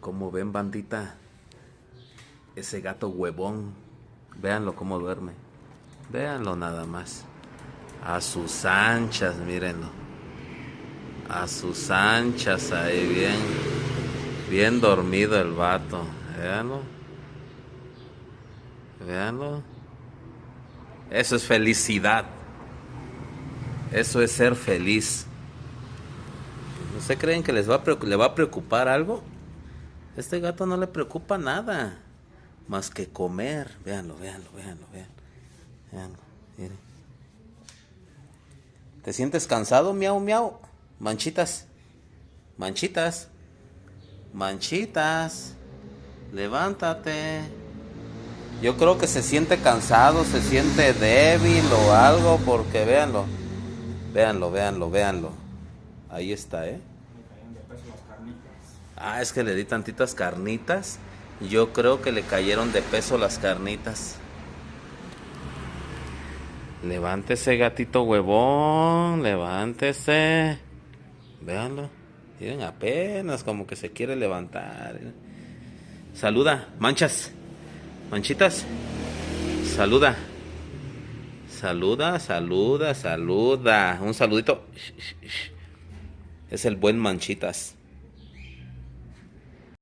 Como ven, bandita, ese gato huevón, véanlo cómo duerme. Véanlo nada más. A sus anchas, mírenlo. A sus anchas ahí, bien dormido el vato. Véanlo. Véanlo. Eso es felicidad. Eso es ser feliz. ¿No se creen que le va a preocupar algo? Este gato no le preocupa nada más que comer. Véanlo, véanlo, véanlo, véanlo. Véanlo, miren. ¿Te sientes cansado? Miau, miau. Manchitas. Manchitas. Manchitas. Levántate. Yo creo que se siente cansado, se siente débil o algo, porque véanlo. Véanlo, véanlo, véanlo. Ahí está, ¿eh? Ah, es que le di tantitas carnitas. Yo creo que le cayeron de peso las carnitas. Levántese, gatito huevón. Levántese. Véanlo. Miren, apenas como que se quiere levantar. Saluda, manchas. Manchitas. Saluda. Saluda, saluda, saluda. Un saludito. Es el buen Manchitas.